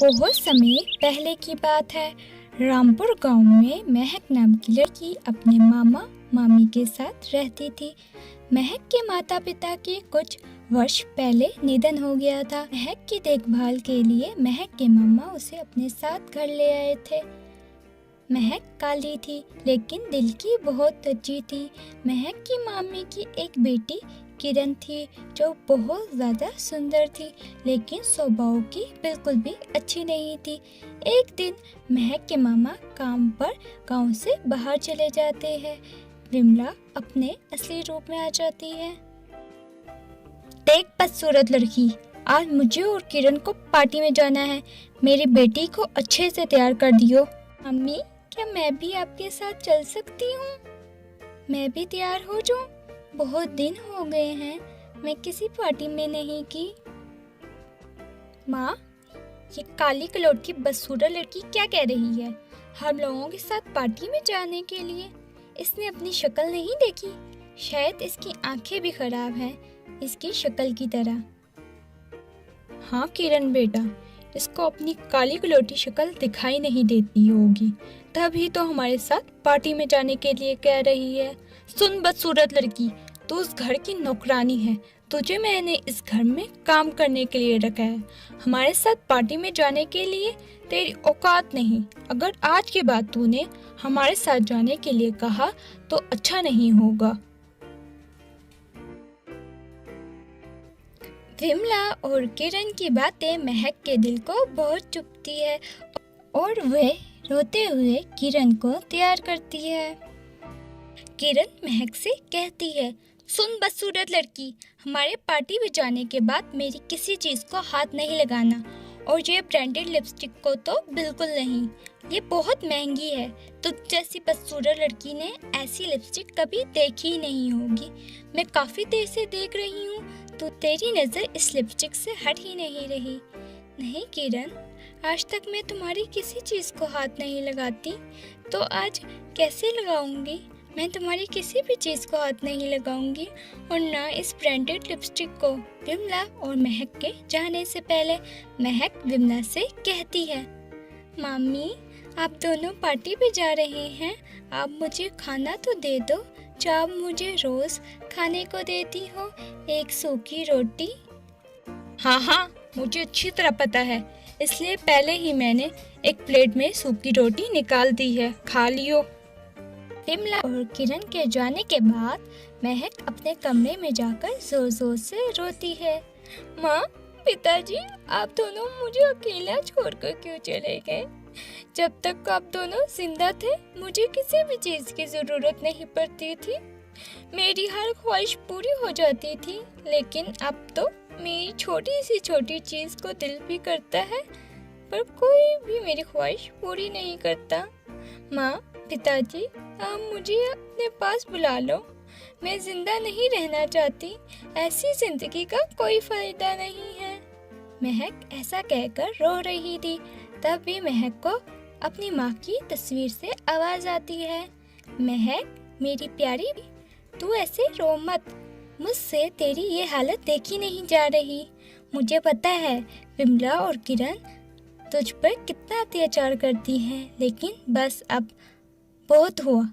बहुत समय पहले की बात है। रामपुर गांव में महक नाम की लड़की अपने मामा मामी के साथ रहती थी। महक के माता पिता के कुछ वर्ष पहले निधन हो गया था। महक की देखभाल के लिए महक के मामा उसे अपने साथ घर ले आए थे। महक काली थी लेकिन दिल की बहुत अच्छी थी। महक की मामी की एक बेटी किरण थी जो बहुत ज़्यादा सुंदर थी लेकिन स्वभाव की बिल्कुल भी अच्छी नहीं थी। एक दिन महक के मामा काम पर गांव से बाहर चले जाते हैं। विमला अपने असली रूप में आ जाती है। देख बदसूरत लड़की, आज मुझे और किरण को पार्टी में जाना है। मेरी बेटी को अच्छे से तैयार कर दियो। मम्मी, क्या मैं भी आपके साथ चल सकती हूँ? मैं भी तैयार हो जाऊँ? बहुत दिन हो गए हैं मैं किसी पार्टी में नहीं की। माँ, ये काली कलौट की बदसूरत लड़की क्या कह रही है? हम लोगों के साथ पार्टी में जाने के लिए? इसने अपनी शक्ल नहीं देखी? शायद इसकी आंखें भी खराब हैं, इसकी शक्ल की तरह। हाँ किरण बेटा, इसको अपनी काली कलौटी शक्ल दिखाई नहीं देती होगी, तभी तो हमारे साथ पार्टी में जाने के लिए कह रही है। सुन बदसूरत लड़की, तू उस घर की नौकरानी है। तुझे मैंने इस घर में काम करने के लिए रखा है। हमारे साथ पार्टी में जाने के लिए तेरी औकात नहीं। अगर आज के बाद तूने हमारे साथ जाने के लिए कहा तो अच्छा नहीं होगा। विमला और किरण की बातें महक के दिल को बहुत चुभती है और वह रोते हुए किरण को तैयार करती है। किरण महक से कहती है, सुन बदसूरत लड़की, हमारे पार्टी में जाने के बाद मेरी किसी चीज़ को हाथ नहीं लगाना, और ये ब्रांडेड लिपस्टिक को तो बिल्कुल नहीं, ये बहुत महंगी है। तुझ जैसी बदसूरत लड़की ने ऐसी लिपस्टिक कभी देखी ही नहीं होगी। मैं काफ़ी देर से देख रही हूँ, तो तेरी नज़र इस लिपस्टिक से हट ही नहीं रही। नहीं किरण, आज तक मैं तुम्हारी किसी चीज़ को हाथ नहीं लगाती, तो आज कैसे लगाऊंगी? मैं तुम्हारी किसी भी चीज़ को हाथ नहीं लगाऊंगी, और ना इस ब्रांडेड लिपस्टिक को। विमला और महक के जाने से पहले महक विमला से कहती है, मामी, आप दोनों पार्टी पे जा रहे हैं, आप मुझे खाना तो दे दो जो आप मुझे रोज़ खाने को देती हो, एक सूखी रोटी। हाँ हाँ, मुझे अच्छी तरह पता है, इसलिए पहले ही मैंने एक प्लेट में सूखी रोटी निकाल दी है, खा लियो। विमला और किरण के जाने के बाद महक अपने कमरे में जाकर जोर जोर से रोती है। माँ, पिताजी, आप दोनों मुझे अकेला छोड़कर क्यों चले गए? जब तक आप दोनों जिंदा थे मुझे किसी भी चीज़ की ज़रूरत नहीं पड़ती थी। मेरी हर ख्वाहिश पूरी हो जाती थी, लेकिन अब तो मेरी छोटी सी छोटी चीज़ को दिल भी करता है, पर कोई भी मेरी ख्वाहिश पूरी नहीं करता। माँ, पिताजी, आप मुझे अपने पास बुला लो। मैं जिंदा नहीं रहना चाहती, ऐसी जिंदगी का कोई फायदा नहीं है। महक ऐसा कहकर रो रही थी। तब भी महक को अपनी माँ की तस्वीर से आवाज़ आती है, महक मेरी प्यारी, तू ऐसे रो मत, मुझसे तेरी ये हालत देखी नहीं जा रही। मुझे पता है विमला और किरण तुझ पर कितना अत्याचार करती हैं, लेकिन बस अब बहुत हुआ।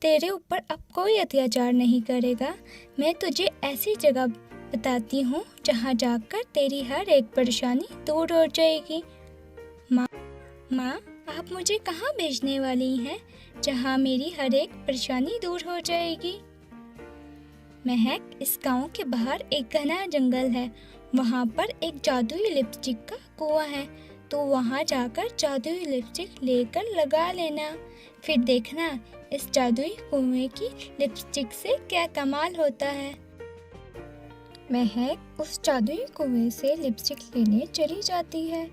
तेरे ऊपर अब कोई अत्याचार नहीं करेगा। मैं तुझे ऐसी जगह बताती हूँ जहाँ जाकर तेरी हर एक परेशानी दूर हो जाएगी। माँ, आप मुझे कहाँ भेजने वाली हैं जहाँ मेरी हर एक परेशानी दूर हो जाएगी? महक, इस गांव के बाहर एक घना जंगल है, वहाँ पर एक जादुई लिपस्टिक का कुआं है, तो वहाँ जाकर जादुई लिपस्टिक लेकर लगा लेना। फिर देखना इस जादुई कुएं की लिपस्टिक से क्या कमाल होता है। महक उस जादुई कुएं से लिपस्टिक लेने चली जाती है।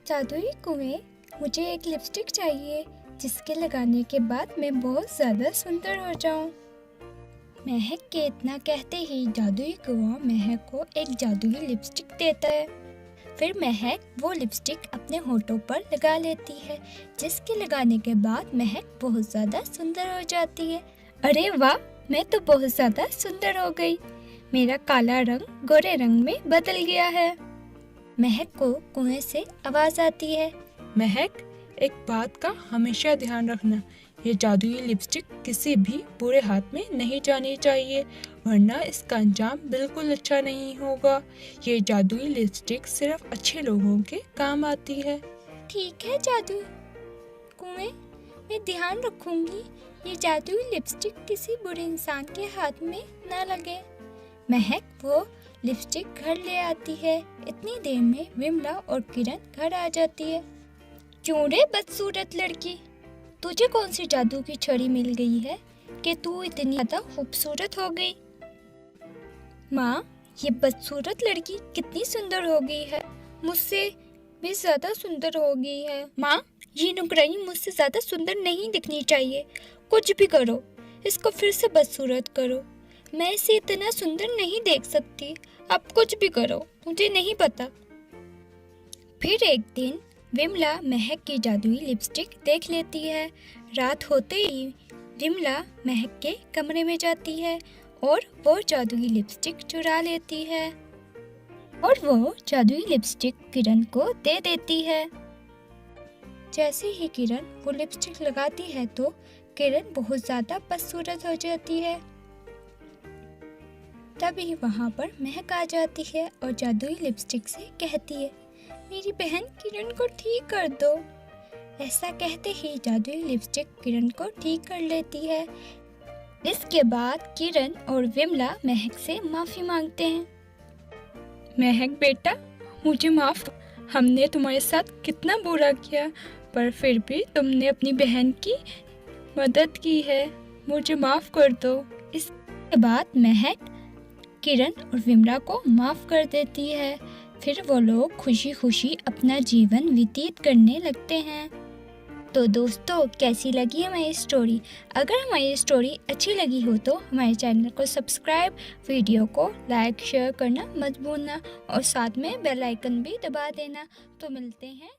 जादुई कुएं, मुझे एक लिपस्टिक चाहिए जिसके लगाने के बाद मैं बहुत ज़्यादा सुंदर हो जाऊं। महक के इतना कहते ही जादुई कुआं महक को एक जादुई लिपस्टिक देता है। फिर महक वो लिपस्टिक अपने होठों पर लगा लेती है, जिसके लगाने के बाद महक बहुत ज़्यादा सुंदर हो जाती है। अरे वाह, मैं तो बहुत ज़्यादा सुंदर हो गई। मेरा काला रंग गोरे रंग में बदल गया है। महक को कुएं से आवाज आती है। महक, एक बात का हमेशा ध्यान रखना, ये जादुई लिपस्टिक किसी भी बुरे हाथ में नहीं जानी चाहिए, वरना इसका अंजाम बिल्कुल अच्छा नहीं होगा। ये जादुई लिपस्टिक सिर्फ अच्छे लोगों के काम आती है। ठीक है जादू कुएं, मैं ध्यान रखूंगी ये जादुई लिपस्टिक किसी बुरे इंसान के हाथ में न लगे। महक वो लिपस्टिक घर ले आती है। इतनी देर में विमला और किरण घर आ जाती है। क्यों रे बदसूरत लड़की, तुझे कौन सी जादू की छड़ी मिल गई है कि तू इतनी ज्यादा खूबसूरत हो गई? माँ, ये बदसूरत लड़की कितनी सुंदर हो गई है, मुझसे भी ज्यादा सुंदर हो गई है। माँ, ये नुकरानी मुझसे ज्यादा सुंदर नहीं दिखनी चाहिए। कुछ भी करो, इसको फिर से बदसूरत करो। मैं इसे इतना सुंदर नहीं देख सकती। अब कुछ भी करो, मुझे नहीं पता। फिर एक दिन विमला महक की जादुई लिपस्टिक देख लेती है। रात होते ही विमला महक के कमरे में जाती है और वो जादुई लिपस्टिक चुरा लेती है और वो जादुई लिपस्टिक किरण को दे देती है। जैसे ही किरण वो लिपस्टिक लगाती है तो किरण बहुत ज्यादा बदसूरत हो जाती है। तभी वहाँ पर महक आ जाती है और जादुई लिपस्टिक से कहती है, मेरी बहन किरण को ठीक कर दो। ऐसा कहते ही जादुई लिपस्टिक किरण को ठीक कर लेती है। इसके बाद किरण और विमला महक से माफी मांगते हैं। महक बेटा, मुझे माफ, हमने तुम्हारे साथ कितना बुरा किया, पर फिर भी तुमने अपनी बहन की मदद की है, मुझे माफ कर दो। इसके बाद महक किरण और विमला को माफ कर देती है। फिर वो लोग खुशी खुशी अपना जीवन व्यतीत करने लगते हैं। तो दोस्तों, कैसी लगी हमारी स्टोरी? अगर हमारी स्टोरी अच्छी लगी हो तो हमारे चैनल को सब्सक्राइब, वीडियो को लाइक शेयर करना मत भूलना और साथ में बेल आइकन भी दबा देना। तो मिलते हैं